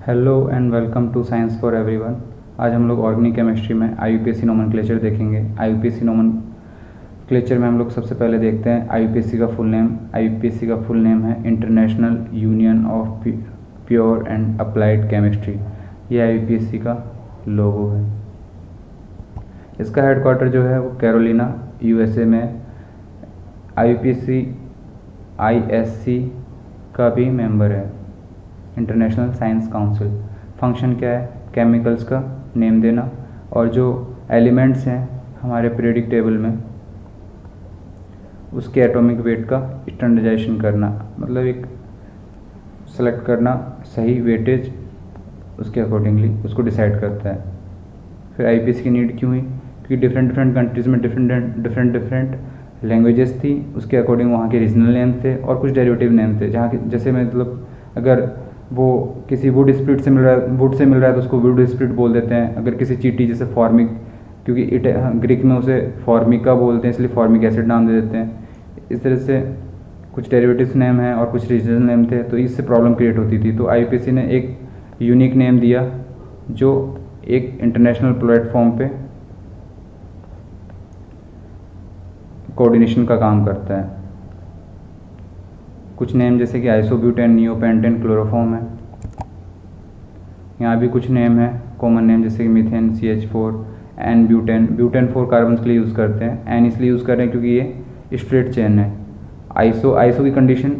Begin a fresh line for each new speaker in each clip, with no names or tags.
Hello and welcome to science for everyone. आज हम लोग ऑर्गेनिक केमिस्ट्री में आईयूपीएसी नोमेनक्लेचर देखेंगे। आईयूपीएसी नोमेनक्लेचर में हम लोग सबसे पहले देखते हैं आईयूपीएसी का फुल नेम। आईयूपीएसी का फुल नेम है International Union of Pure and Applied Chemistry. ये आईयूपीएसी का लोगो है। इसका हेडक्वार्टर जो है वो कैरोलिना यूएसए में। आईयूपीएसी आईएससी का भी मेंबर है, इंटरनेशनल साइंस काउंसिल। फंक्शन क्या है? केमिकल्स का नेम देना और जो एलिमेंट्स हैं हमारे पीरियोडिक टेबल में उसके एटॉमिक वेट का स्टैंडर्डाइजेशन करना, मतलब एक सेलेक्ट करना सही वेटेज, उसके अकॉर्डिंगली उसको डिसाइड करता है। फिर आईपीएसी की नीड क्यों हुई? क्योंकि डिफरेंट कंट्रीज़ में डिफरेंट लैंग्वेजेस थी, उसके अकॉर्डिंग वहाँ के रीजनल नेम थे और कुछ डेरिवेटिव नेम थे। जहाँ जैसे मतलब अगर वो किसी वुड स्प्लिट से मिल रहा है, वुड से मिल रहा है तो उसको वुड स्प्लिट बोल देते हैं। अगर किसी चीटी जैसे फॉर्मिक, क्योंकि ग्रीक में उसे फॉर्मिका बोलते हैं इसलिए फॉर्मिक एसिड नाम दे देते हैं। इस तरह से कुछ डेरिवेटिव्स नेम हैं और कुछ रीजनल नेम थे, तो इससे प्रॉब्लम क्रिएट होती थी। तो आईयूपीएसी ने एक यूनिक नेम दिया जो एक इंटरनेशनल प्लेटफॉर्म पे कोऑर्डिनेशन का काम करता है। कुछ नेम जैसे कि आइसोब्यूटेन, नियोपेंटेन, क्लोरोफॉर्म है। यहाँ भी कुछ नेम है कॉमन नेम जैसे कि methane, CH4, n butane. Butane 4 carbon के लिए यूज़ करते हैं। एन इसलिए यूज़ कर रहे हैं क्योंकि ये स्ट्रेट चेन है। आइसो की कंडीशन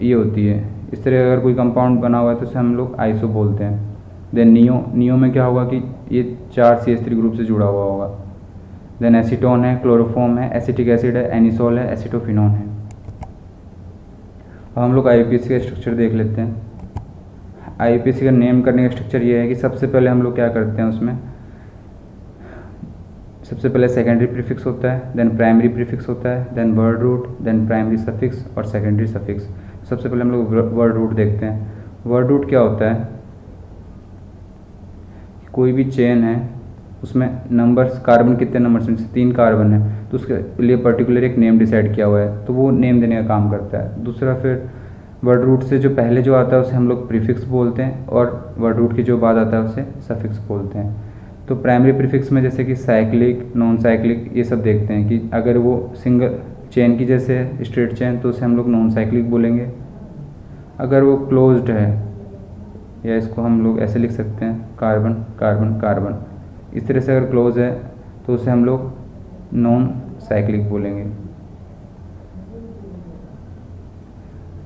ये होती है, इस तरह अगर कोई कंपाउंड बना हुआ है तो उसे हम लोग आइसो बोलते हैं। देन नियो में क्या होगा कि ये 4 CH3 ग्रुप से जुड़ा हुआ होगा। देन एसीटोन है, क्लोरोफॉर्म है, एसिटिक एसिड है, एनिसोल है, एसिटोफिनोन है। अब हम लोग आईयूपीएसी का स्ट्रक्चर देख लेते हैं। आईयूपीएसी का नेम करने का स्ट्रक्चर ये है कि सबसे पहले हम लोग क्या करते हैं, उसमें सबसे पहले सेकेंडरी प्रीफिक्स होता है, देन प्राइमरी प्रीफिक्स होता है, then word root, then primary suffix और सेकेंडरी सफिक्स। सबसे पहले हम लोग वर्ड रूट देखते हैं। वर्ड रूट क्या होता है? कोई भी चेन है उसमें नंबर्स, कार्बन कितने नंबर्स में, 3 कार्बन है तो उसके लिए पर्टिकुलर एक नेम डिसाइड किया हुआ है, तो वो नेम देने का काम करता है। दूसरा फिर वर्ड रूट से जो पहले जो आता है उसे हम लोग प्रीफिक्स बोलते हैं और वर्ड रूट के जो बाद आता है उसे सफिक्स बोलते हैं। तो प्राइमरी प्रीफिक्स में जैसे कि साइक्लिक, नॉन साइक्लिक, ये सब देखते हैं कि अगर वो सिंगल चेन की जैसे है स्ट्रेट चेन तो उसे हम लोग नॉन साइक्लिक बोलेंगे। अगर वो क्लोज्ड है, या इसको हम लोग ऐसे लिख सकते हैं कार्बन कार्बन कार्बन, इस तरह से अगर क्लोज है तो उसे हम लोग नॉन साइक्लिक बोलेंगे।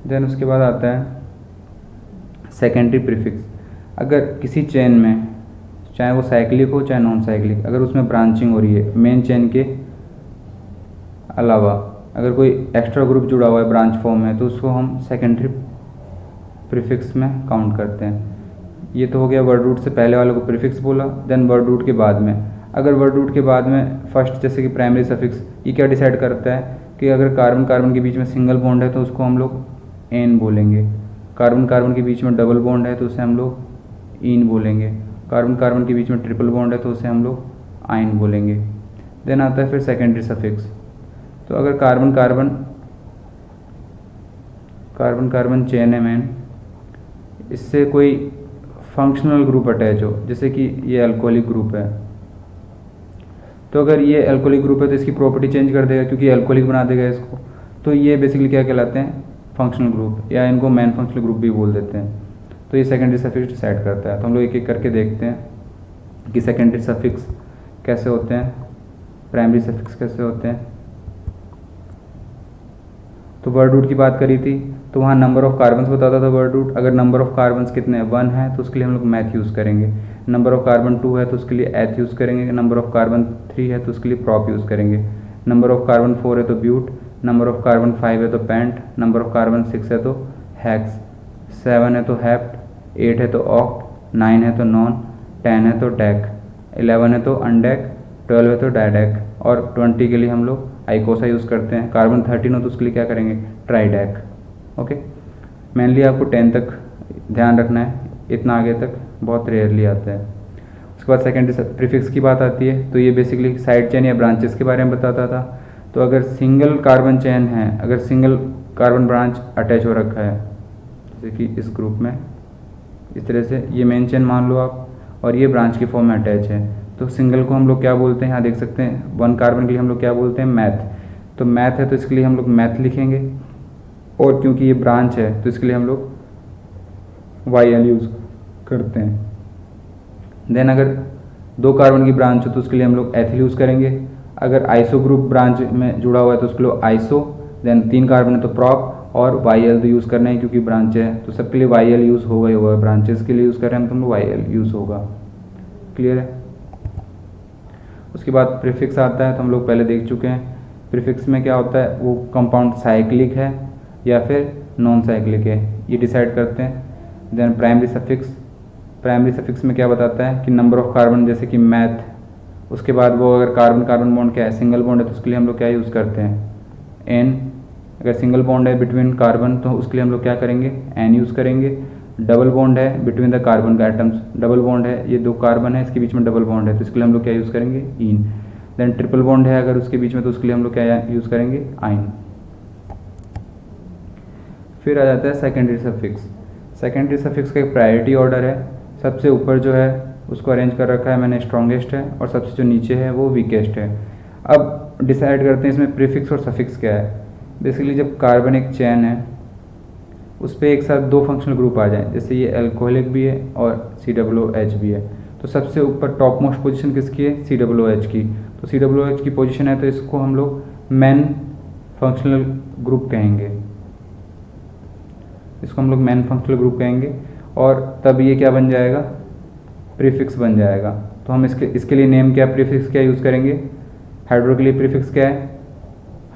देन उसके बाद आता है सेकेंडरी प्रीफिक्स। अगर किसी चेन में, चाहे वो साइक्लिक हो चाहे नॉन साइक्लिक, अगर उसमें ब्रांचिंग हो रही है मेन चेन के अलावा, अगर कोई एक्स्ट्रा ग्रुप जुड़ा हुआ है ब्रांच फॉर्म में, तो उसको हम सेकेंडरी प्रीफिक्स में काउंट करते हैं। ये तो हो गया वर्ड रूट से पहले वाले को प्रीफिक्स बोला। देन वर्ड रूट के बाद में, अगर वर्ड रूट के बाद में फर्स्ट जैसे कि प्राइमरी सफिक्स, ये क्या डिसाइड करता है कि अगर कार्बन कार्बन के बीच में सिंगल बॉन्ड है तो उसको हम लोग एन बोलेंगे। कार्बन कार्बन के बीच में डबल बॉन्ड है तो उसे हम लोग इन बोलेंगे। कार्बन कार्बन के बीच में ट्रिपल बॉन्ड है तो उसे हम लोग आइन बोलेंगे। देन आता है फिर सेकेंडरी सफिक्स। तो अगर कार्बन कार्बन चेन है मेन, इससे कोई फंक्शनल ग्रुप अटैच हो, जैसे कि ये अल्कोहलिक ग्रुप है, तो अगर ये अल्कोहलिक ग्रुप है तो इसकी प्रॉपर्टी चेंज कर देगा क्योंकि अल्कोहलिक बना देगा इसको। तो ये बेसिकली क्या कहलाते हैं? फंक्शनल ग्रुप, या इनको मैन फंक्शनल ग्रुप भी बोल देते हैं। तो ये सेकेंडरी सफिक्स डिसाइड करता है। तो हम लोग एक एक करके देखते हैं कि सेकेंडरी सफिक्स कैसे होते हैं, प्राइमरी सफिक्स कैसे होते हैं। तो वर्ड रूट की बात करी थी तो वहाँ नंबर ऑफ कार्बन्स बताता था वर्ड रूट। अगर नंबर ऑफ कार्बन्स कितने 1 है तो उसके लिए हम लोग मैथ यूज़ करेंगे। नंबर ऑफ कार्बन 2 है तो उसके लिए एथ यूज़ करेंगे। नंबर ऑफ कार्बन 3 है तो उसके लिए प्रॉप यूज़ करेंगे। नंबर ऑफ कार्बन 4 है तो ब्यूट, नंबर ऑफ कार्बन 5 है तो पेंट, नंबर ऑफ कार्बन 6 है तो हेक्स, 7 है तो हेप्ट, 8 है तो ऑक्ट, 9 है तो नॉन, 10 है तो डेक, 11 है तो अनडेक, 12 है तो डायडेक, और 20 के लिए हम लोग आइकोसा यूज़ करते हैं। कार्बन 13 हो तो उसके लिए क्या करेंगे? ट्राइडेक। ओके, मेनली आपको 10 तक ध्यान रखना है, इतना आगे तक बहुत रेयरली आता है। उसके बाद सेकेंडरी प्रीफिक्स की बात आती है, तो ये बेसिकली साइड चेन या ब्रांचेस के बारे में बताता था। तो अगर सिंगल कार्बन चेन है, अगर सिंगल कार्बन ब्रांच अटैच हो रखा है, जैसे कि इस ग्रुप में इस तरह से ये मेन चेन मान लो आप, और ये ब्रांच के फॉर्म में अटैच है। तो सिंगल को हम लोग क्या बोलते हैं, यहाँ देख सकते हैं 1 कार्बन के लिए हम लोग क्या बोलते हैं, मैथ। तो मैथ है तो इसके लिए हम लोग मैथ लिखेंगे, और क्योंकि ये ब्रांच है तो इसके लिए हम लोग YL यूज़ करते हैं। देन अगर 2 कार्बन की ब्रांच हो तो उसके लिए हम लोग एथिल यूज़ करेंगे। अगर आइसो ग्रुप ब्रांच में जुड़ा हुआ है तो उसके लिए आइसो, देन 3 कार्बन है तो प्रॉप, और YL तो यूज़ करना है क्योंकि ब्रांच है तो सबके लिए YL यूज़ होगा ही होगा। ब्रांचेस के लिए यूज़ कर रहे हैं हम तो YL यूज़ होगा। क्लियर है। उसके बाद प्रीफिक्स आता है तो हम लोग पहले देख चुके हैं। प्रीफिक्स में क्या होता है, वो कंपाउंड साइक्लिक है या फिर नॉन साइक्लिक है, ये डिसाइड करते हैं। Then primary suffix, primary suffix में क्या बताता है कि नंबर ऑफ कार्बन, जैसे कि मैथ। उसके बाद वो अगर कार्बन कार्बन बॉन्ड क्या है, सिंगल बॉन्ड है तो उसके लिए हम लोग क्या यूज़ करते हैं, N। अगर सिंगल बॉन्ड है बिटवीन कार्बन तो उसके लिए हम लोग क्या करेंगे, N यूज़ करेंगे। डबल बॉन्ड है बिटवीन द कार्बन का एटम्स, डबल बॉन्ड है, ये 2 कार्बन है इसके बीच में डबल बॉन्ड है तो इसके लिए हम लोग क्या यूज़ करेंगे, इन। देन ट्रिपल बॉन्ड है अगर उसके बीच में तो उसके लिए हम लोग क्या यूज़ करेंगे, आइन। फिर आ जाता है सेकेंडरी सफिक्स। सेकेंडरी सफिक्स का एक प्रायोरिटी ऑर्डर है। सबसे ऊपर जो है उसको अरेंज कर रखा है मैंने, स्ट्रॉन्गेस्ट है, और सबसे जो नीचे है वो वीकेस्ट है। अब डिसाइड करते हैं इसमें प्रीफिक्स और सफिक्स क्या है। बेसिकली जब कार्बन एक चेन है उस पर एक साथ 2 फंक्शनल ग्रुप आ जाए, जैसे ये एल्कोहलिक भी है और COOH भी है, तो सबसे ऊपर टॉप मोस्ट पोजिशन किसकी है, COOH की। तो COOH की पोजिशन है तो इसको हम लोग मेन फंक्शनल ग्रुप कहेंगे, इसको हम लोग मेन फंक्शनल ग्रुप कहेंगे, और तब ये क्या बन जाएगा, प्रीफिक्स बन जाएगा। तो हम इसके लिए नेम क्या, प्रीफिक्स क्या यूज़ करेंगे, हाइड्रो के लिए प्रीफिक्स क्या है,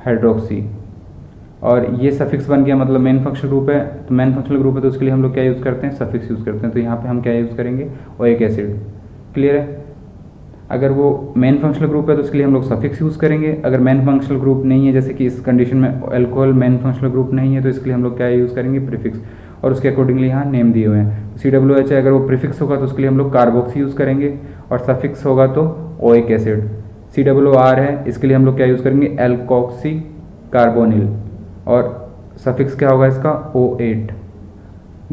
हाइड्रोक्सी। और ये सफिक्स बन गया, मतलब मेन फंक्शनल ग्रुप है, तो मेन फंक्शनल ग्रुप है तो उसके लिए हम लोग क्या यूज़ करते हैं, सफिक्स यूज़ करते हैं। तो यहाँ पे हम क्या यूज़ करेंगे, ओइक एसिड। क्लियर है। अगर वो मेन फंक्शनल ग्रुप है तो उसके लिए हम लोग सफिक्स यूज़ करेंगे। अगर मेन फंक्शनल ग्रुप नहीं है, जैसे कि इस कंडीशन में अल्कोहल मेन फंक्शनल ग्रुप नहीं है, तो इसके लिए हम लोग क्या यूज़ करेंगे, प्रीफिक्स, और उसके अकॉर्डिंगली यहाँ नेम दिए हुए हैं। COOH है, अगर वो प्रीफिक्स होगा तो उसके लिए हम लोग कार्बोक्सी यूज़ करेंगे, और सफिक्स होगा तो ओइक एसिड। COR है, इसके लिए हम लोग क्या यूज़ करेंगे, एल्कोक्सी कार्बोनिल, और सफिक्स क्या होगा इसका, O8।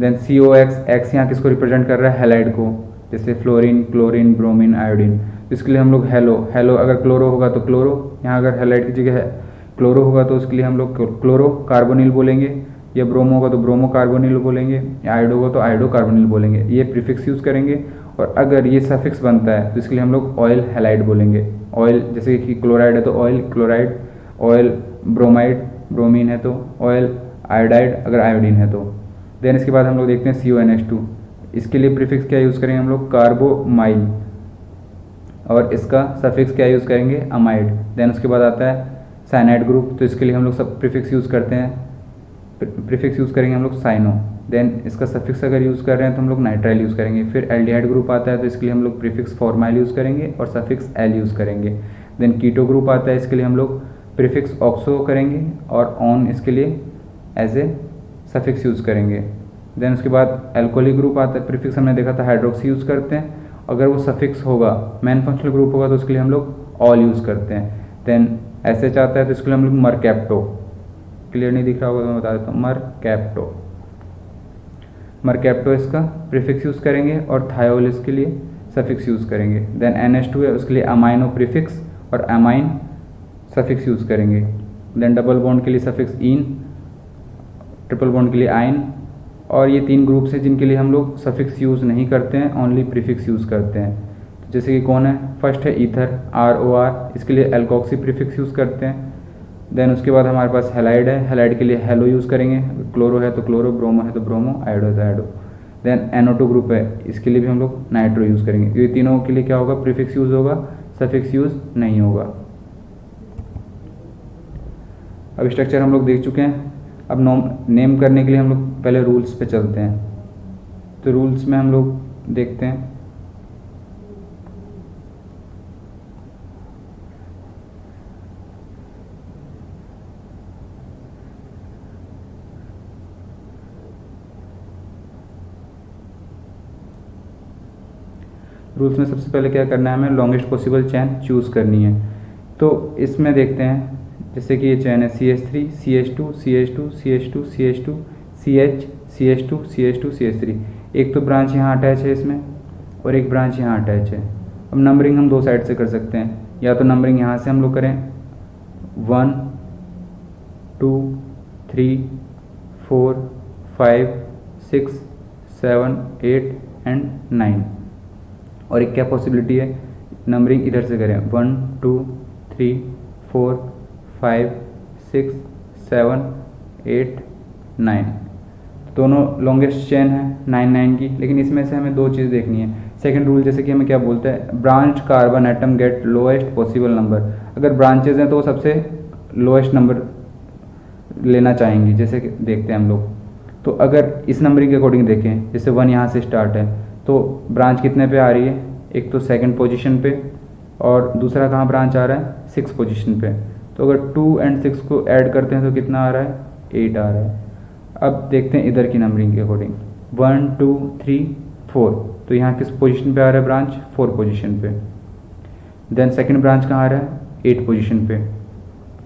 देन COX, एक्स यहाँ किसको रिप्रेजेंट कर रहा है, हैलाइड को, जैसे फ्लोरीन, क्लोरीन, ब्रोमीन, आयोडीन। इसके लिए हम लोग हेलो, अगर क्लोरो होगा तो क्लोरो, यहाँ अगर हैलाइड की जगह है क्लोरो होगा तो उसके लिए हम लोग क्लोरो कार्बोनिल बोलेंगे, या ब्रोमो होगा तो ब्रोमो कार्बोनिल बोलेंगे, या आयोडो होगा तो आयोडो कार्बोनिल बोलेंगे। ये प्रीफिक्स यूज़ करेंगे। और अगर ये सफिक्स बनता है तो इसके लिए हम लोग ऑयल हैलाइड बोलेंगे। ऑयल जैसे कि क्लोराइड है तो oil chloride, oil bromide, bromine है तो ऑयल आयोडाइड, अगर आयोडीन है तो। देन इसके बाद हम लोग देखते हैं CONH2, इसके लिए प्रीफिक्स क्या यूज़ करेंगे हम लोग, कार्बोमाइल, और इसका सफिक्स क्या यूज़ करेंगे, अमाइड। देन उसके बाद आता है साइनाइड ग्रुप, तो इसके लिए हम लोग सब प्रीफिक्स यूज़ करते हैं, प्रीफिक्स यूज़ करेंगे हम लोग साइनो। देन इसका सफिक्स अगर यूज़ कर रहे हैं तो हम लोग नाइट्राइल यूज़ करेंगे। फिर एल्डिहाइड ग्रुप आता है तो इसके लिए हम लोग प्रीफिक्स फॉर्माइल यूज़ करेंगे और सफिक्स एल यूज़ करेंगे। देन कीटो ग्रुप आता है, इसके लिए हम लोग प्रीफिक्स ऑक्सो करेंगे और ऑन इसके लिए एज ए सफिक्स यूज़ करेंगे। देन उसके बाद एल्कोहलिक ग्रुप आता है, प्रीफिक्स हमने देखा था हाइड्रोक्सी यूज़ करते हैं। अगर वो सफिक्स होगा, मेन फंक्शनल ग्रुप होगा तो उसके लिए हम लोग ऑल यूज़ करते हैं। देन एसएच आता है तो इसके लिए हम लोग मरकैप्टो, क्लियर नहीं दिख रहा होगा तो मैं बता देता हूँ, मरकैप्टो, मरकैप्टो इसका प्रीफिक्स यूज़ करेंगे और थायोल इसके लिए सफिक्स यूज़ करेंगे। देन NH2 है, उसके लिए अमाइनो प्रीफिक्स और अमाइन सफिक्स यूज़ करेंगे। देन डबल बॉन्ड के लिए सफिक्स इन, ट्रिपल बॉन्ड के लिए आइन। और ये 3 ग्रुप्स हैं जिनके लिए हम लोग सफिक्स यूज़ नहीं करते हैं, ओनली प्रीफिक्स यूज़ करते हैं। तो जैसे कि कौन है, फर्स्ट है ईथर, ROR, इसके लिए एल्कोक्सी प्रीफिक्स यूज़ करते हैं। देन उसके बाद हमारे पास हैलाइड है, हैलाइड के लिए हेलो यूज़ करेंगे, क्लोरो है तो क्लोरो, ब्रोमो है तो ब्रोमो, आयोडो है तो आयोडो। देन NO2 ग्रुप है, इसके लिए भी हम लोग नाइट्रो यूज़ करेंगे। ये तीनों के लिए क्या होगा, प्रीफिक्स यूज़ होगा, सफिक्स यूज़ नहीं होगा। अब स्ट्रक्चर हम लोग देख चुके हैं। अब नेम करने के लिए हम लोग पहले रूल्स पे चलते हैं। तो रूल्स में हम लोग देखते हैं, रूल्स में सबसे पहले क्या करना है, हमें लॉन्गेस्ट पॉसिबल चैन चूज़ करनी है। तो इसमें देखते हैं, जैसे कि ये चैन है CH3 CH2 CH2 CH2 CH2 CH CH2 CH2 CH3, एक तो ब्रांच यहाँ अटैच है इसमें और एक ब्रांच यहाँ अटैच है। अब नंबरिंग हम दो साइड से कर सकते हैं, या तो नंबरिंग यहाँ से हम लोग करें 1 2 3 4 5 6 7 8 एंड 9, और एक क्या पॉसिबिलिटी है, नंबरिंग इधर से करें 1 2 3 4 5 6 7 8 9। दोनों लॉन्गेस्ट चेन है 9 9 की, लेकिन इसमें से हमें दो चीज़ देखनी है। सेकंड रूल जैसे कि हमें क्या बोलता है, branch carbon atom get lowest possible number. अगर ब्रांचेज हैं तो वो सबसे लोएस्ट नंबर लेना चाहेंगी, जैसे कि देखते हैं हम लोग। तो अगर इस नंबरिंग के अकॉर्डिंग देखें, जैसे 1 यहाँ से स्टार्ट है तो ब्रांच कितने पे आ रही है, एक तो सेकंड पोजीशन पे और दूसरा कहाँ ब्रांच आ रहा है 6 पोजीशन पे। तो अगर 2 और 6 को ऐड करते हैं तो कितना आ रहा है, 8 आ रहा है। अब देखते हैं इधर की नंबरिंग के अकॉर्डिंग 1 2 3 4, तो यहाँ किस पोजीशन पे आ रहा है ब्रांच, 4 पोजीशन पे। देन सेकंड ब्रांच कहाँ आ रहा है, 8 पोजीशन पे।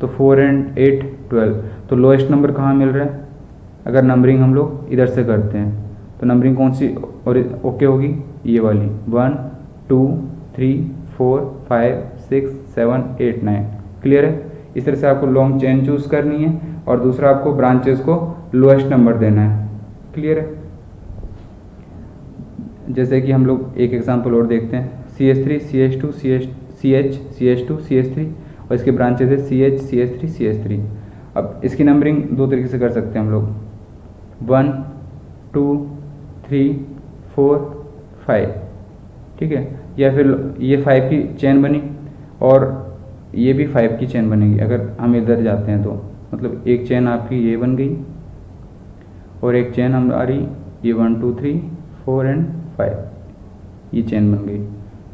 तो 4 और 8 12, तो लोएस्ट नंबर कहाँ मिल रहा है। अगर नंबरिंग हम लोग इधर से करते हैं तो नंबरिंग कौन सी और ओके होगी, ये वाली 1 2 3 4 5 6 7 8 9। क्लियर है। इस तरह से आपको लॉन्ग चेन चूज करनी है और दूसरा आपको ब्रांचेस को लोएस्ट नंबर देना है। क्लियर है। जैसे कि हम लोग एक एग्जांपल और देखते हैं, CH3 CH2 CH CH2 CH3 और इसके ब्रांचेस है CH CH3 CH3। अब इसकी नंबरिंग दो तरीके से कर सकते हैं हम लोग, 1 2 3 4 5, ठीक है। या फिर ये 5 की चेन बनी और ये भी 5 की चेन बनेगी। अगर हम इधर जाते हैं तो मतलब एक चेन आपकी ये बन गई और एक चेन हमारी ये 1 2 3 4 एंड 5, ये चेन बन गई।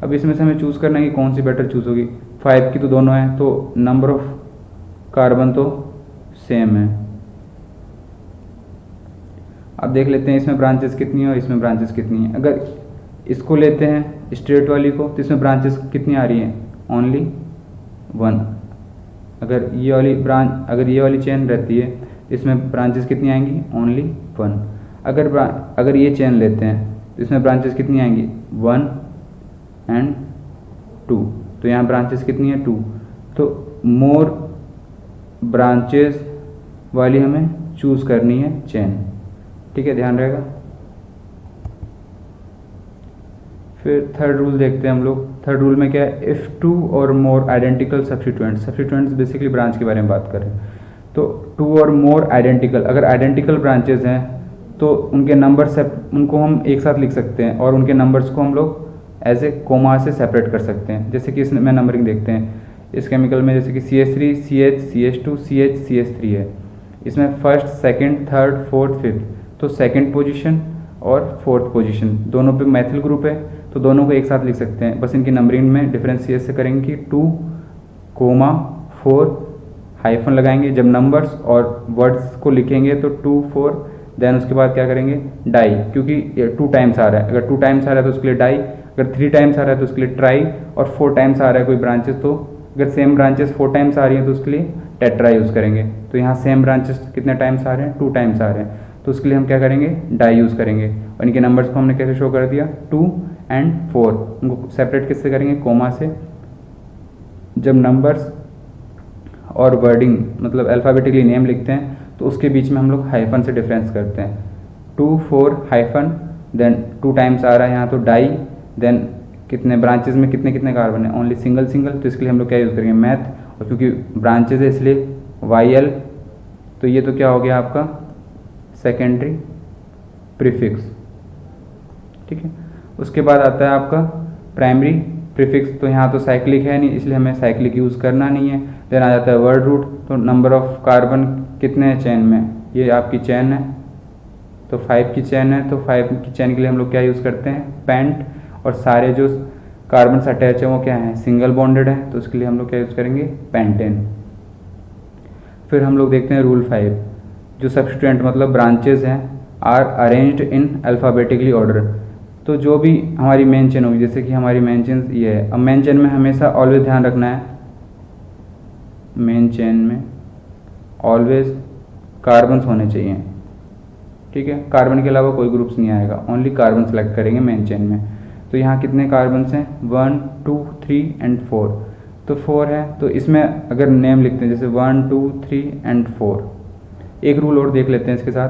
अब इसमें से हमें चूज़ करना है कि कौन सी बेटर चूज़ होगी। 5 की तो दोनों है, तो नंबर ऑफ कार्बन तो सेम है। अब देख लेते हैं इसमें ब्रांचेस कितनी है और इसमें ब्रांचेस कितनी है। अगर इसको लेते हैं स्ट्रेट वाली को तो इसमें ब्रांचेस कितनी आ रही हैं, ओनली 1। अगर ये वाली चेन रहती है इसमें ब्रांचेस कितनी आएंगी, ओनली 1। अगर ये चेन लेते हैं तो इसमें ब्रांचेस कितनी आएंगी, 1 एंड 2, तो यहाँ ब्रांचेस कितनी है, 2। तो मोर ब्रांचेस वाली हमें चूज़ करनी है चेन, ठीक है, ध्यान रहेगा। फिर थर्ड रूल देखते हैं हम लोग। थर्ड रूल में क्या है, इफ़ 2 और मोर आइडेंटिकल सब्स्टिट्यूएंट्स बेसिकली ब्रांच के बारे में बात करें तो 2 और मोर आइडेंटिकल, अगर आइडेंटिकल ब्रांचेस हैं तो उनके नंबर उनको हम एक साथ लिख सकते हैं और उनके नंबर्स को हम लोग एज ए कोमा से सेपरेट कर सकते हैं। जैसे कि इसमें नंबरिंग देखते हैं इस केमिकल में, जैसे कि CH3 CH CH2 CH CH3 है। इसमें first second third fourth fifth, तो सेकंड पोजीशन और फोर्थ पोजीशन दोनों पे मैथिल ग्रुप है, तो दोनों को एक साथ लिख सकते हैं। बस इनकी नंबरिंग में डिफरेंस ये से करेंगे कि 2 कोमा 4 हाइफन लगाएंगे जब नंबर्स और वर्ड्स को लिखेंगे तो 2 4, देन उसके बाद क्या करेंगे डाई, क्योंकि 2 टाइम्स आ रहा है। अगर 2 टाइम्स आ रहा है तो उसके लिए डाई, अगर 3 टाइम्स आ रहा है तो उसके लिए ट्राई, और 4 टाइम्स आ रहा है कोई ब्रांचेस तो अगर सेम ब्रांचेस 4 टाइम्स आ रही हैं तो उसके लिए टेट्रा यूज़ करेंगे। तो यहाँ सेम ब्रांचेस कितने टाइम्स आ रहे हैं, 2 टाइम्स आ रहे हैं, तो उसके लिए हम क्या करेंगे डाई यूज़ करेंगे। और इनके नंबर्स को हमने कैसे शो कर दिया, 2 एंड 4, उनको सेपरेट किससे करेंगे, कोमा से। जब नंबर्स और वर्डिंग मतलब अल्फ़ाबेटिकली नेम लिखते हैं तो उसके बीच में हम लोग हाइफन से डिफरेंस करते हैं। 2 4 हाइफन, देन 2 टाइम्स आ रहा है यहाँ तो डाई, देन कितने ब्रांचेस में कितने कितने कार्बन है, ओनली सिंगल सिंगल, तो इसके लिए हम लोग क्या यूज़ करेंगे मैथ, और क्योंकि ब्रांचेस है इसलिए YL, तो ये तो क्या हो गया आपका सेकेंडरी प्रीफिक्स, ठीक है। उसके बाद आता है आपका प्राइमरी प्रीफिक्स, तो यहाँ तो साइक्लिक है नहीं इसलिए हमें साइक्लिक यूज़ करना नहीं है। देन आ जाता है वर्ड रूट, तो नंबर ऑफ कार्बन कितने हैं चेन में, ये आपकी चेन है तो 5 की चेन है, तो 5 की चेन के लिए हम लोग क्या यूज़ करते हैं पेंट, और सारे जो कार्बन अटैच है वो क्या है सिंगल बॉन्डेड है, तो उसके लिए हम लोग क्या यूज़ करेंगे पेंटेन। फिर हम लोग देखते हैं रूल 5, जो सब्स्टिट्यूएंट मतलब ब्रांचेस हैं are arranged in alphabetically order. तो जो भी हमारी मेन चेन होगी, जैसे कि हमारी मेन चेन ये है, अब मेन चेन में हमेशा ऑलवेज ध्यान रखना है, मेन चेन में ऑलवेज कार्बन्स होने चाहिए, ठीक है। कार्बन के अलावा कोई ग्रुप्स नहीं आएगा, ओनली कार्बन सेलेक्ट करेंगे मेन चेन में। तो यहाँ कितने कार्बन्स हैं, 1 2 3 एंड 4, तो 4 है। तो इसमें अगर नेम लिखते हैं जैसे 1 2 3 एंड 4, एक रूल और देख लेते हैं इसके साथ,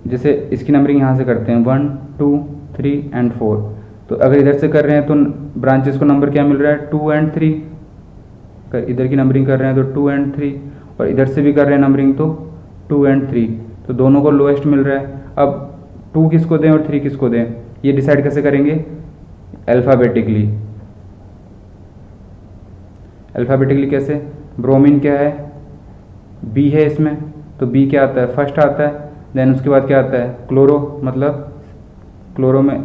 जैसे इसकी नंबरिंग यहाँ से करते हैं 1 2 3 एंड 4, तो अगर इधर से कर रहे हैं तो ब्रांचेस को नंबर क्या मिल रहा है, 2 एंड 3। अगर इधर की नंबरिंग कर रहे हैं तो 2 एंड 3, और इधर से भी कर रहे हैं नंबरिंग तो 2 एंड 3, तो दोनों को लोएस्ट मिल रहा है। अब 2 किसको दें और 3 किसको दें, ये डिसाइड कैसे करेंगे, अल्फ़ाबेटिकली। अल्फ़ाबेटिकली कैसे, ब्रोमीन क्या है, बी है इसमें, तो बी क्या आता है, फर्स्ट आता है। देन उसके बाद क्या आता है, क्लोरो, मतलब क्लोरो में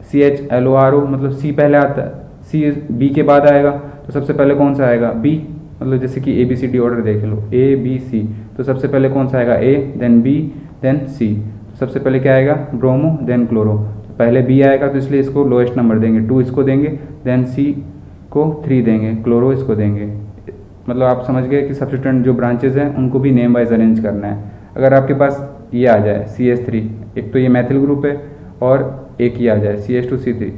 CHLORO, मतलब सी पहले आता है, सी बी के बाद आएगा, तो सबसे पहले कौन सा आएगा, बी। मतलब जैसे कि ABCD ऑर्डर देख लो, ABC, तो सबसे पहले कौन सा आएगा, A, then B, then C। तो सबसे पहले क्या आएगा, ब्रोमो, देन क्लोरो। तो पहले B आएगा तो इसलिए इसको लोएस्ट नंबर देंगे, 2 इसको देंगे, देन C को 3 देंगे, क्लोरो इसको देंगे। मतलब आप समझ गए कि सब्स्टिट्यूएंट जो ब्रांचेज हैं उनको भी नेम वाइज अरेंज करना है। अगर आपके पास ये आ जाए CH3, एक तो ये मैथिल ग्रुप है, और एक ये आ जाए CH2C3,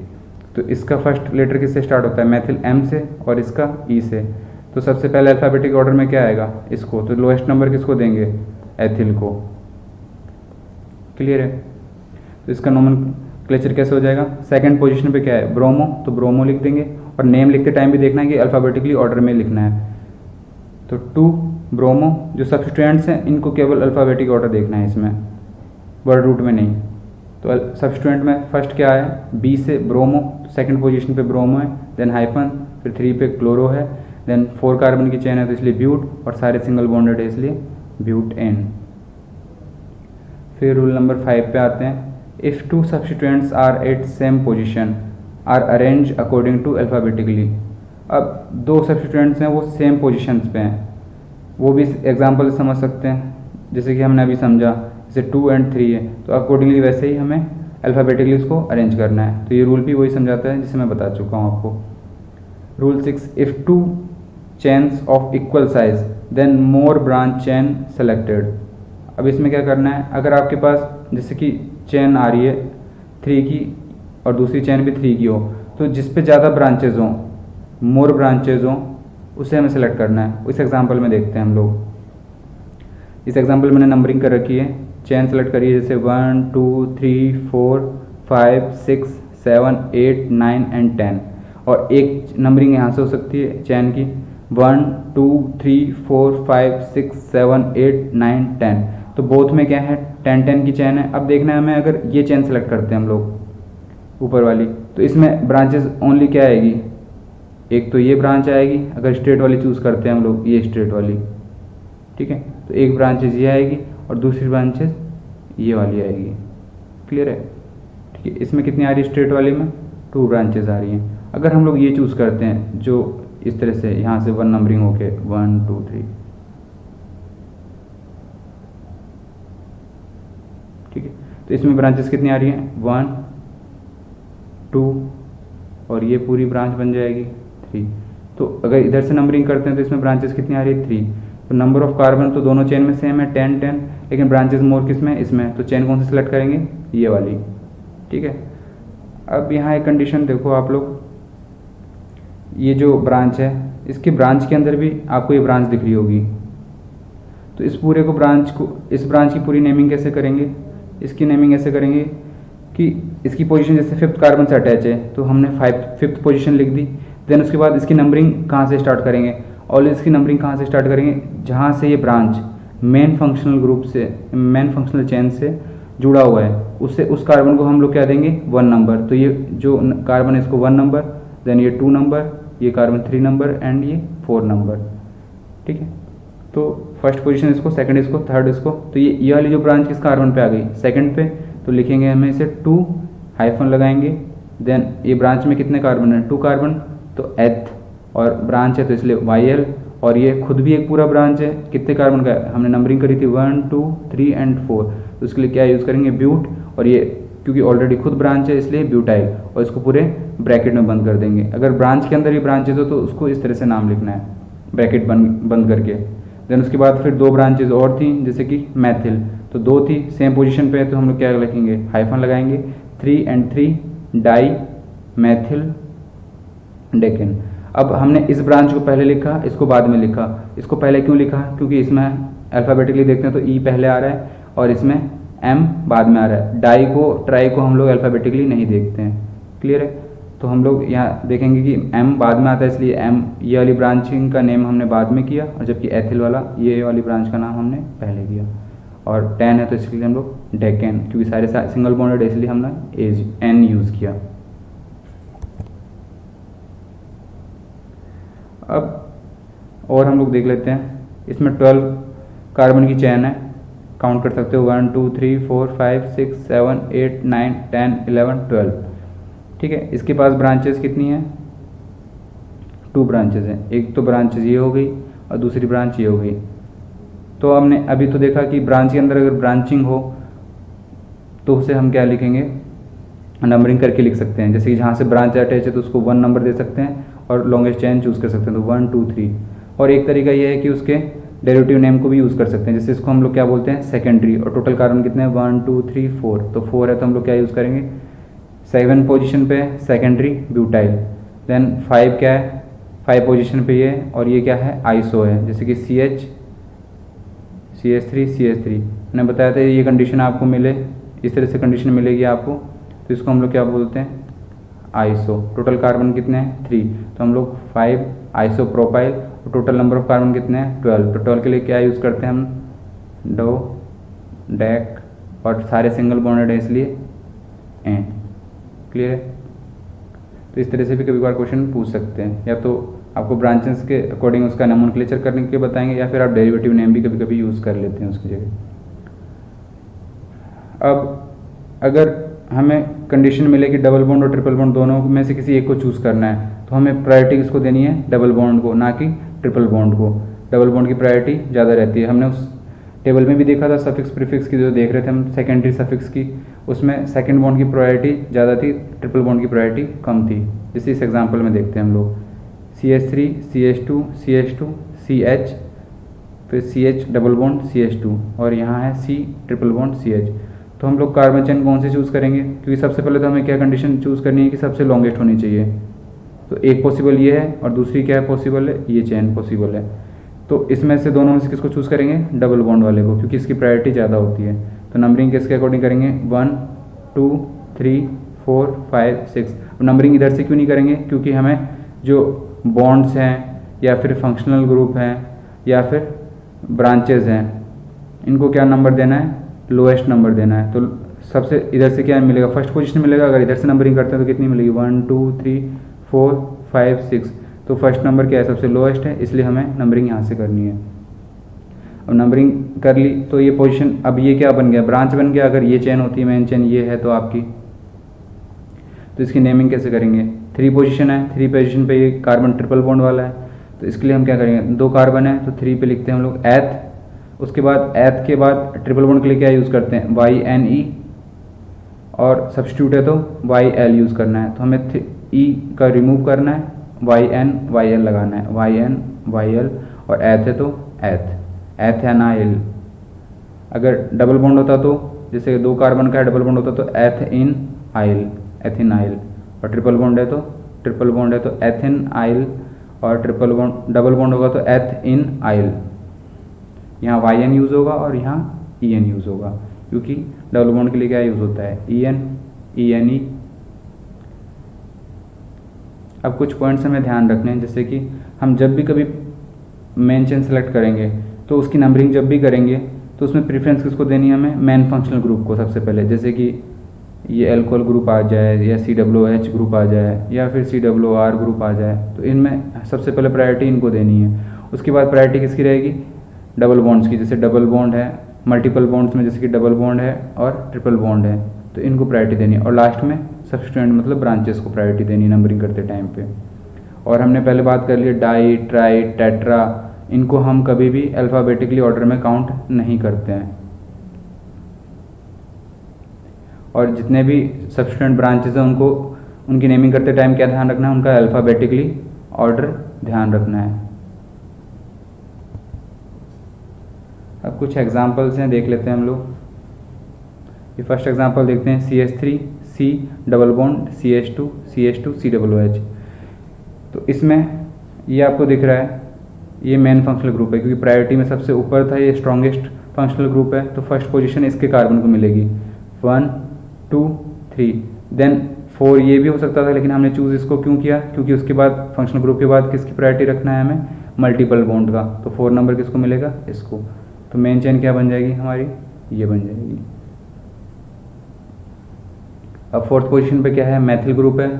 तो इसका फर्स्ट लेटर किससे स्टार्ट होता है, मैथिल M से, और इसका E से। तो सबसे पहले अल्फ़ाबेटिक ऑर्डर में क्या आएगा, इसको, तो लोएस्ट नंबर किसको देंगे, एथिल को। क्लियर है। तो इसका नोमेनक्लेचर कैसे हो जाएगा, सेकंड पोजीशन पे क्या है, ब्रोमो, तो ब्रोमो लिख देंगे, और नेम लिखते टाइम भी देखना है कि अल्फ़ाबेटिकली ऑर्डर में लिखना है। तो 2 ब्रोमो, जो सब्स्टिट्यूएंट्स हैं इनको केवल अल्फ़ाबेटिक ऑर्डर देखना है इसमें, वर्ड रूट में नहीं। तो सब्स्टिट्यूएंट में फर्स्ट क्या है, बी से ब्रोमो, सेकंड पोजीशन पे ब्रोमो है, देन हाइफन, फिर 3 पे क्लोरो है, देन 4 कार्बन की चेन है तो इसलिए ब्यूट, और सारे सिंगल बॉन्डेड है इसलिए ब्यूटेन। फिर रूल नंबर 5 पे आते हैं, if 2 substituents are at same position are arrange according to alphabetically. अब 2 सब्स्टिट्यूएंट्स हैं वो सेम पोजीशंस पे हैं, वो भी एग्जांपल समझ सकते हैं, जैसे कि हमने अभी समझा, जैसे 2 एंड 3 है, तो अकॉर्डिंगली वैसे ही हमें अल्फ़ाबेटिकली उसको अरेंज करना है। तो ये रूल भी वही समझाता है जिसे मैं बता चुका हूँ आपको। Rule 6, if 2 chains of equal size then more branch chain selected. अब इसमें क्या करना है, अगर आपके पास जैसे कि चेन आ रही है 3 की और दूसरी चेन भी 3 की हो, तो जिस पे ज़्यादा ब्रांचेज हों, मोर ब्रांचेज हों, उसे हमें सेलेक्ट करना है। इस एग्जांपल में देखते हैं हम लोग। इस एग्जांपल मैंने नंबरिंग कर रखी है, चेन सेलेक्ट करिए, जैसे 1 2 3 4 5 6 7 8 9 एंड 10, और एक नंबरिंग यहाँ से हो सकती है चेन की 1 2 3 4 5 6 7 8 9 10, तो बोथ में क्या है 10 10 की चेन है। अब देखना है हमें, अगर ये चेन सेलेक्ट करते हैं हम लोग ऊपर वाली, तो इसमें ब्रांचेस ओनली क्या आएगी, एक तो ये ब्रांच आएगी, अगर स्ट्रेट वाली चूज़ करते हैं हम लोग, ये स्ट्रेट वाली, ठीक है, तो एक ब्रांचेज ये आएगी और दूसरी ब्रांचेज ये वाली आएगी। क्लियर है, ठीक है। इसमें कितनी आ रही है, स्ट्रेट वाली में 2 ब्रांचेज आ रही हैं। अगर हम लोग ये चूज़ करते हैं जो इस तरह से यहाँ से 1 नंबरिंग होके 1 2 3, ठीक है, तो इसमें ब्रांचेस कितनी आ रही हैं, 1 2, और ये पूरी ब्रांच बन जाएगी 3। तो अगर इधर से नंबरिंग करते हैं तो इसमें ब्रांचेस कितनी आ रही है, 3। तो नंबर ऑफ कार्बन तो दोनों चेन में सेम है 10 10, लेकिन ब्रांचेस मोर किस में, इसमें। तो चेन कौन सी सेलेक्ट करेंगे, ये वाली, ठीक है। अब यहाँ एक कंडीशन देखो आप लोग, ये जो ब्रांच है इसकी ब्रांच के अंदर भी आपको ये ब्रांच दिख रही होगी, तो इस पूरे को इस ब्रांच की पूरी नेमिंग कैसे करेंगे, इसकी नेमिंग ऐसे करेंगे कि इसकी पोजीशन जैसे 5th कार्बन से अटैच है तो हमने 5th पोजीशन लिख दी। देन उसके बाद इसकी नंबरिंग कहाँ से स्टार्ट करेंगे, और इसकी नंबरिंग कहाँ से स्टार्ट करेंगे, जहाँ से ये ब्रांच मेन फंक्शनल ग्रुप से, मेन फंक्शनल चेन से जुड़ा हुआ है, उससे उस कार्बन को हम लोग क्या देंगे, 1 नंबर। तो ये जो कार्बन है इसको 1 नंबर, देन ये 2 नंबर, ये कार्बन 3 नंबर एंड ये 4 नंबर, ठीक है। तो फर्स्ट पोजीशन इसको, सेकंड इसको, थर्ड इसको, तो ये वाली जो ब्रांच किस कार्बन पे आ गई, सेकंड पे, तो लिखेंगे हमें इसे 2 हाइफन लगाएंगे। देन ये ब्रांच में कितने कार्बन है, 2 कार्बन, तो एथ, और ब्रांच है तो इसलिए YL, और ये खुद भी एक पूरा ब्रांच है, कितने कार्बन का है, हमने नंबरिंग करी थी 1 2 3 एंड 4, तो उसके लिए क्या यूज़ करेंगे, ब्यूट, और ये क्योंकि ऑलरेडी खुद ब्रांच है इसलिए ब्यूटाइल, और इसको पूरे ब्रैकेट में बंद कर देंगे। अगर ब्रांच के अंदर ही ब्रांचेज हो तो उसको इस तरह से नाम लिखना है, ब्रैकेट बंद करके। देन उसके बाद फिर 2 ब्रांचेज और थी जैसे कि मैथिल, तो 2 थी सेम पोजीशन पे है, तो हम लोग क्या लिखेंगे, हाइफन लगाएंगे, 3 and 3 डाई मैथिल डेकेन। अब हमने इस ब्रांच को पहले लिखा, इसको बाद में लिखा। इसको पहले क्यों लिखा, क्योंकि इसमें अल्फ़ाबेटिकली देखते हैं तो ई पहले आ रहा है और इसमें एम बाद में आ रहा है। डाई को ट्राई को हम लोग अल्फ़ाबेटिकली नहीं देखते हैं, क्लियर है। तो हम लोग यहाँ देखेंगे कि एम बाद में आता है, इसलिए एम ये वाली ब्रांचिंग का नेम हमने बाद में किया, और जबकि एथिल वाला ये वाली ब्रांच का नाम हमने पहले किया। और 10 है तो इसलिए हम लोग डेकेन, क्योंकि सारे सिंगल बॉन्डेड है इसलिए हमने एज एन यूज़ किया। अब और हम लोग देख लेते हैं, इसमें 12 कार्बन की चेन है, काउंट कर सकते हो 1 2 3 4 5 6 7 8 9 10 11 12, ठीक है। इसके पास ब्रांचेस कितनी हैं, 2 ब्रांचेस हैं, एक तो ब्रांचेस ये हो गई और दूसरी ब्रांच ये हो गई। तो हमने अभी तो देखा कि ब्रांच के अंदर अगर ब्रांचिंग हो तो उसे हम क्या लिखेंगे, नंबरिंग करके लिख सकते हैं। जैसे कि जहाँ से ब्रांच अटैच है तो उसको 1 नंबर दे सकते हैं और लॉन्गेस्ट चेन चूज़ कर सकते हैं, तो 1 2 3। और एक तरीका ये है कि उसके डेरिवेटिव नेम को भी यूज़ कर सकते हैं, जैसे इसको हम लोग क्या बोलते हैं, सेकेंडरी। और टोटल कार्बन कितने हैं, 1 2 3 4, तो 4 है तो हम लोग क्या यूज़ करेंगे, 7 पोजीशन पे सेकेंडरी ब्यूटाइल। देन 5 क्या है, 5 पोजीशन पे ये, और ये क्या है, आइसो है, जैसे कि CH3 CH3। मैंने बताया था ये कंडीशन आपको मिले, इस तरह से कंडीशन मिलेगी आपको, तो इसको हम लोग क्या बोलते हैं, आइसो। टोटल कार्बन कितने हैं, 3, तो हम लोग 5 आइसो प्रोपाइल। और टोटल नंबर ऑफ कार्बन कितने हैं, 12। तो 12 के लिए क्या यूज़ करते हैं हम, डो डेक, और सारे सिंगल बॉन्डेड है इसलिए एन, क्लियर है। तो इस तरह से भी कभी बार क्वेश्चन पूछ सकते हैं, या तो आपको ब्रांचेस के अकॉर्डिंग उसका नोमेनक्लेचर करने के बताएंगे, या फिर आप डेरिवेटिव नेम भी कभी कभी यूज़ कर लेते हैं उसकी जगह। अब अगर हमें कंडीशन मिले कि डबल बॉन्ड और ट्रिपल बॉन्ड दोनों में से किसी एक को चूज़ करना है, तो हमें प्रायोरिटी किसको देनी है, डबल बॉन्ड को, ना कि ट्रिपल बॉन्ड को। डबल बॉन्ड की प्रायोरिटी ज़्यादा रहती है। हमने उस टेबल में भी देखा था सफिक्स प्रीफिक्स की, जो देख रहे थे हम सेकेंडरी सफिक्स की, उसमें सेकेंड बॉन्ड की प्रायोरिटी ज़्यादा थी, ट्रिपल बॉन्ड की प्रायोरिटी कम थी। जैसे इस एग्जाम्पल में देखते हैं हम लोग, CH3 CH2 CH2 CH, फिर CH डबल बॉन्ड CH2, और यहाँ है C ट्रिपल बॉन्ड CH। तो हम लोग कार्बन चेन कौन से चूज़ करेंगे, क्योंकि सबसे पहले तो हमें क्या कंडीशन चूज़ करनी है कि सबसे लॉन्गेस्ट होनी चाहिए। तो एक पॉसिबल ये है, और दूसरी क्या है पॉसिबल है, ये चेन पॉसिबल है। तो इसमें से दोनों में से किसको चूज़ करेंगे, डबल बॉन्ड वाले को, क्योंकि इसकी प्रायोरिटी ज़्यादा होती है। तो नंबरिंग किसके अकॉर्डिंग करेंगे, 1 2 3 4 5 6। नंबरिंग इधर से क्यों नहीं करेंगे, क्योंकि हमें जो बॉन्ड्स हैं या फिर फंक्शनल ग्रुप हैं या फिर ब्रांचेज हैं, इनको क्या नंबर देना है, लोएस्ट नंबर देना है। तो सबसे इधर से क्या मिलेगा, फर्स्ट पोजीशन मिलेगा। अगर इधर से नंबरिंग करते हैं तो कितनी मिलेगी, 1 2 3 4 5 6। तो फर्स्ट नंबर क्या है, सबसे लोएस्ट है, इसलिए हमें नंबरिंग यहाँ से करनी है। अब नंबरिंग कर ली तो ये पोजीशन, अब ये क्या बन गया, ब्रांच बन गया। अगर ये चेन होती है, मेन चेन ये है तो आपकी, तो इसकी नेमिंग कैसे करेंगे, 3 पोजीशन है, 3 पोजीशन पे ये कार्बन ट्रिपल बॉन्ड वाला है, तो इसके लिए हम क्या करेंगे, 2 कार्बन है तो 3 पे लिखते हैं हम लोग एथ। उसके बाद एथ के बाद ट्रिपल बॉन्ड के लिए क्या यूज़ करते हैं, YNE, और सब्स्टिट्यूट है तो YL यूज़ करना है। तो हमें E का रिमूव करना है, YN YL लगाना है, YN YL, और एथ है तो एथेनाइल। अगर डबल बॉन्ड होता तो, जैसे 2 कार्बन का डबल बॉन्ड होता तो एथेनाइल, और ट्रिपल बॉन्ड है तो एथेनाइल, और ट्रिपल बॉन्ड डबल बॉन्ड होगा तो एथेनाइल। यहाँ YN यूज़ होगा और यहाँ EN यूज़ होगा, क्योंकि डबल बॉन्ड के लिए क्या यूज़ होता है, ENE। अब कुछ पॉइंट्स हमें ध्यान रखने हैं, जैसे कि हम जब भी कभी मेन चेन सेलेक्ट करेंगे तो उसकी नंबरिंग जब भी करेंगे तो उसमें प्रेफरेंस किसको देनी है, हमें मेन फंक्शनल ग्रुप को सबसे पहले। जैसे कि ये एल्कोहल ग्रुप आ जाए, या COOH ग्रुप आ जाए, या फिर COR ग्रुप आ जाए, तो इनमें सबसे पहले प्रायोरिटी इनको देनी है। उसके बाद प्रायोरिटी किसकी रहेगी, डबल बॉन्ड्स की। जैसे डबल बॉन्ड है, मल्टीपल बॉन्ड्स में जैसे कि डबल बॉन्ड है और ट्रिपल बॉन्ड है, तो इनको प्रायोरिटी देनी है। और लास्ट में सब्स्टिट्यूएंट मतलब ब्रांचेस को प्रायोरिटी देनी है नंबरिंग करते टाइम पे। और हमने पहले बात कर ली डाई, ट्राई, टेट्रा, इनको हम कभी भी अल्फ़ाबेटिकली ऑर्डर में काउंट नहीं करते हैं। और जितने भी सब्स्टिट्यूएंट ब्रांचेस हैं उनको, उनकी नेमिंग करते टाइम क्या ध्यान रखना है, उनका अल्फ़ाबेटिकली ऑर्डर ध्यान रखना है। अब कुछ एग्जांपल्स हैं, देख लेते हैं हम लोग। ये फर्स्ट एग्जांपल देखते हैं, CH3 C double bond CH2 CH2 COOH। तो इसमें ये आपको दिख रहा है, ये मेन फंक्शनल ग्रुप है, क्योंकि प्रायोरिटी में सबसे ऊपर था, ये स्ट्रॉन्गेस्ट फंक्शनल ग्रुप है, तो फर्स्ट पोजीशन इसके कार्बन को मिलेगी 1 2 3। देन 4 ये भी हो सकता था, लेकिन हमने चूज़ इसको क्यों किया, क्योंकि उसके बाद फंक्शनल ग्रुप के बाद किसकी प्रायोरिटी रखना है हमें, मल्टीपल बॉन्ड का। तो 4 नंबर किसको मिलेगा, इसको। तो मेन चेन क्या बन जाएगी हमारी, ये बन जाएगी। अब फोर्थ पोजीशन पे क्या है, मैथिल ग्रुप है,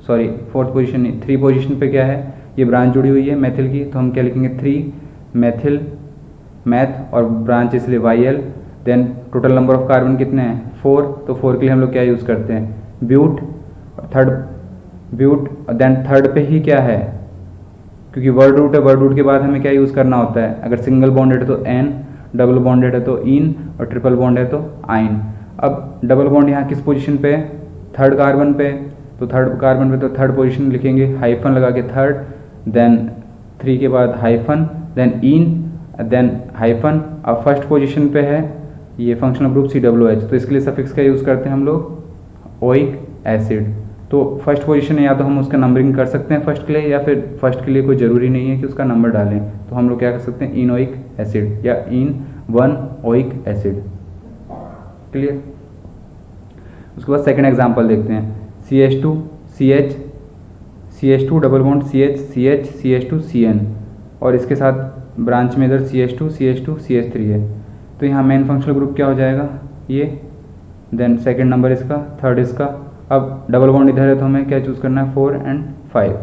सॉरी फोर्थ पोजीशन नहीं, 3 पोजीशन पे क्या है, ये ब्रांच जुड़ी हुई है मैथिल की, तो हम क्या लिखेंगे 3 मैथिल मैथ और ब्रांच इसलिए YL। Then total number of carbon कितने हैं, 4। तो 4 के लिए हम लोग क्या यूज़ करते हैं, but. Third but, then third पे ही क्या है, क्योंकि वर्ड रूट है, वर्ड रूट के बाद हमें क्या यूज़ करना होता है, अगर सिंगल बॉन्डेड है तो N, डबल बॉन्डेड है तो इन, और ट्रिपल बॉन्ड है तो आइन। अब डबल बॉन्ड यहाँ किस पोजीशन पे है, थर्ड कार्बन पे, तो थर्ड कार्बन पे तो थर्ड पोजीशन लिखेंगे, हाइफन लगा के थर्ड, देन 3 के बाद hyphen, then in, then hyphen. अब फर्स्ट पोजीशन पे है ये फंक्शनल ग्रुप COOH, तो इसके लिए सफिक्स का यूज़ करते हैं हम लोग, ओइक एसिड। तो फर्स्ट पोजीशन है, या तो हम उसका नंबरिंग कर सकते हैं फर्स्ट के लिए, या फिर फर्स्ट के लिए कोई ज़रूरी नहीं है कि उसका नंबर डालें, तो हम लोग क्या कर सकते हैं, इनोइक एसिड या इन 1 ओइक एसिड। क्लियर। उसके बाद सेकंड एग्जांपल देखते हैं, CH2 CH CH2 double bond CH CH CH2 CN, और इसके साथ ब्रांच में इधर CH2 CH2 CH3 है। तो यहाँ मेन फंक्शनल ग्रुप क्या हो जाएगा, ये। देन सेकंड नंबर इसका, थर्ड इसका। अब डबल बॉन्ड इधर है तो हमें क्या चूज़ करना है, 4 और 5।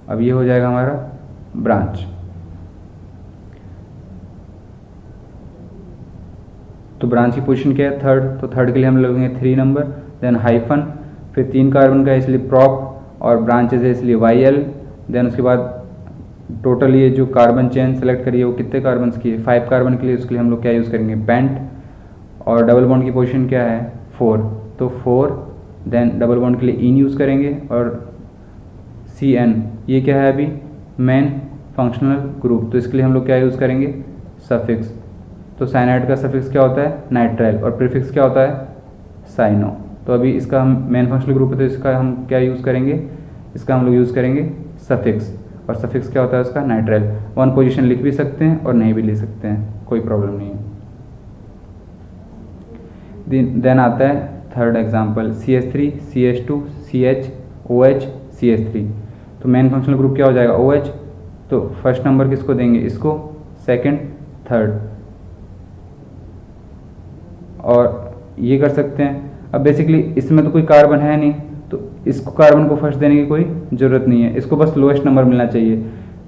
अब ये हो जाएगा हमारा ब्रांच। तो ब्रांच की पोजीशन क्या है, थर्ड, तो थर्ड के लिए हम लगेंगे 3 नंबर, देन हाइफन, फिर 3 कार्बन का है इसलिए प्रॉप, और ब्रांचेज है इसलिए YL। देन उसके बाद टोटल ये जो कार्बन चेन सेलेक्ट करिए वो कितने कार्बन की है, 5 कार्बन के लिए, उसके लिए हम लोग क्या यूज़ करेंगे, पेंट। और डबल बॉन्ड की पोजीशन क्या है, 4, तो 4। देन डबल बॉन्ड के लिए इन यूज़ करेंगे, और CN ये क्या है अभी, मेन फंक्शनल ग्रुप, तो इसके लिए हम लोग क्या यूज़ करेंगे, सफिक्स। तो साइनाइड का सफिक्स क्या होता है, नाइट्राइल, और प्रीफिक्स क्या होता है, साइनो। तो अभी इसका हम मेन फंक्शनल ग्रुप है, तो इसका हम क्या यूज़ करेंगे, इसका हम लोग यूज़ करेंगे सफिक्स, और सफिक्स क्या होता है उसका, नाइट्राइल। 1 पोजीशन लिख भी सकते हैं और नहीं भी लिख सकते हैं, कोई प्रॉब्लम नहीं है। देन आता है third example, CH3 CH2 CH OH CH3। तो मेन फंक्शनल ग्रुप क्या हो जाएगा, OH। तो फर्स्ट नंबर किसको देंगे, इसको, सेकंड, थर्ड, और ये कर सकते हैं। अब बेसिकली इसमें तो कोई कार्बन है नहीं, तो इसको कार्बन को फर्स्ट देने की कोई ज़रूरत नहीं है, इसको बस लोएस्ट नंबर मिलना चाहिए।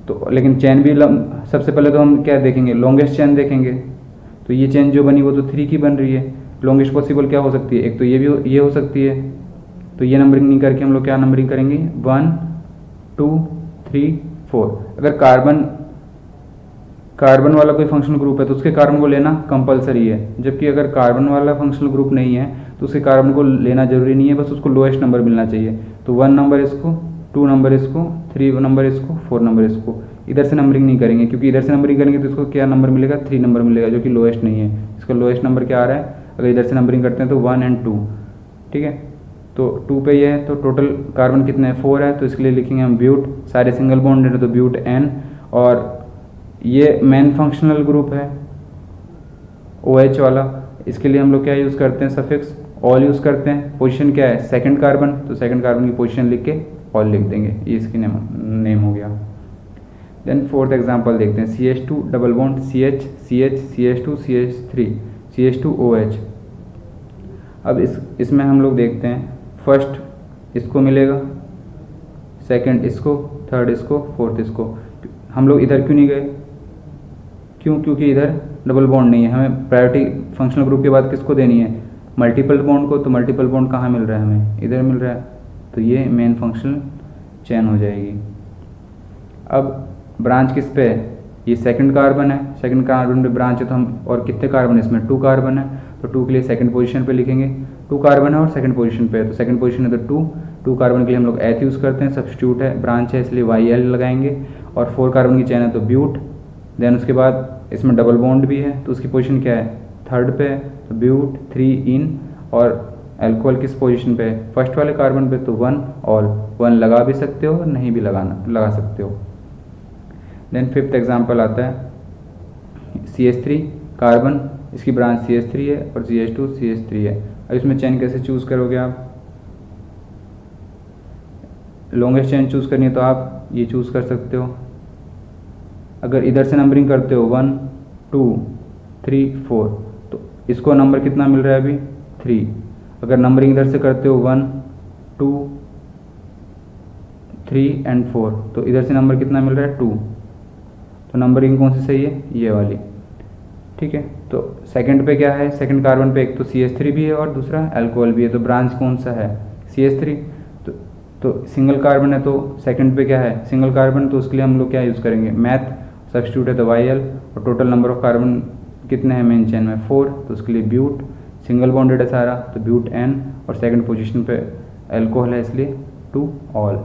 तो लेकिन चेन भी सबसे पहले तो हम क्या देखेंगे, लॉन्गेस्ट चेन देखेंगे। तो ये चेन जो बनी वो तो 3 की बन रही है, लॉन्गेस्ट पॉसिबल क्या हो सकती है, एक तो ये भी ये हो सकती है। तो ये नंबरिंग नहीं करके हम लोग क्या नंबरिंग करेंगे, 1 2 3 4। अगर कार्बन वाला कोई फंक्शनल ग्रुप है तो उसके कार्बन को लेना कंपलसरी है, जबकि अगर कार्बन वाला फंक्शनल ग्रुप नहीं है तो उसके कार्बन को लेना जरूरी नहीं है, बस उसको लोएस्ट नंबर मिलना चाहिए। तो 1 नंबर इसको, 2 नंबर इसको, 3 नंबर इसको, 4 नंबर इसको। इधर से नंबरिंग नहीं करेंगे, क्योंकि इधर से नंबरिंग करेंगे तो इसको क्या नंबर मिलेगा, 3 नंबर मिलेगा, जो कि लोएस्ट नहीं है। इसका लोएस्ट नंबर क्या आ रहा है, अगर इधर से नंबरिंग करते हैं तो 1 और 2, ठीक है। तो 2 पे ये है, तो टोटल कार्बन कितने हैं, 4 है, तो इसके लिए लिखेंगे हम ब्यूट। सारे सिंगल बॉन्डेड है तो ब्यूट N, और ये मेन फंक्शनल ग्रुप है OH वाला, इसके लिए हम लोग क्या यूज़ करते हैं, सफिक्स ऑल यूज़ करते हैं। पोजीशन क्या है, सेकंड कार्बन, तो सेकंड कार्बन की पोजीशन लिख के ऑल लिख देंगे, ये इसकी नेम हो गया। देन फोर्थ एग्जांपल देखते हैं, CH2 double bond CH CH CH2 CH3 CH2OH। अब इसमें हम लोग देखते हैं, फर्स्ट इसको मिलेगा, सेकंड इसको, थर्ड इसको, फोर्थ इसको। हम लोग इधर क्यों नहीं गए, क्योंकि इधर डबल बॉन्ड नहीं है, हमें प्रायोरिटी फंक्शनल ग्रुप के बाद किसको देनी है, मल्टीपल बॉन्ड को। तो मल्टीपल बॉन्ड कहाँ मिल रहा है हमें, इधर मिल रहा है, तो ये मेन फंक्शनल चेन हो जाएगी। अब ब्रांच किस पे है, ये सेकंड कार्बन है, सेकंड कार्बन पे ब्रांच है, तो हम और कितने कार्बन है इसमें, 2 कार्बन है, तो 2 के लिए सेकंड पोजीशन पे लिखेंगे। 2 कार्बन है और सेकंड पोजीशन पे है, तो सेकंड पोजीशन है तो 2 कार्बन के लिए हम लोग एथ यूज़ करते हैं, सब्स्टिट्यूट है, ब्रांच है इसलिए YL लगाएंगे। और 4 कार्बन की चेन है तो ब्यूट। देन उसके बाद इसमें डबल बॉन्ड भी है तो उसकी पोजीशन क्या है, थर्ड पे है, तो ब्यूट 3 इन। और अल्कोहल किस पोजीशन पे है, फर्स्ट वाले कार्बन पे, तो 1 ऑल। 1 लगा भी सकते हो और नहीं भी लगा सकते हो। देन फिफ्थ एग्जांपल आता है CH3 कार्बन, इसकी ब्रांच CH3 है और CH2 CH3 है। अब इसमें चेन कैसे चूज़ करोगे आप, लॉन्गेस्ट चेन चूज़ करनी है तो आप ये चूज़ कर सकते हो। अगर इधर से नंबरिंग करते हो 1 2 3 4 तो इसको नंबर कितना मिल रहा है अभी 3। अगर नंबरिंग इधर से करते हो 1 2 3 एंड 4 तो इधर से नंबर कितना मिल रहा है 2। तो नंबरिंग कौन सी सही है, ये वाली। ठीक है, तो सेकंड पे क्या है, सेकंड कार्बन पे एक तो CH3 भी है और दूसरा अल्कोहल भी है, तो ब्रांच कौन सा है CH3। तो सिंगल कार्बन है तो सेकंड पे क्या है सिंगल कार्बन, तो उसके लिए हम लोग क्या यूज़ करेंगे मैथ, सब्स्टिट्यूट है तो YL। और टोटल नंबर ऑफ कार्बन कितने हैं मेन चेन में 4, तो उसके लिए ब्यूट, सिंगल बॉन्डेड है सारा तो ब्यूट N। और सेकंड पोजीशन पे अल्कोहल है इसलिए 2 ऑल।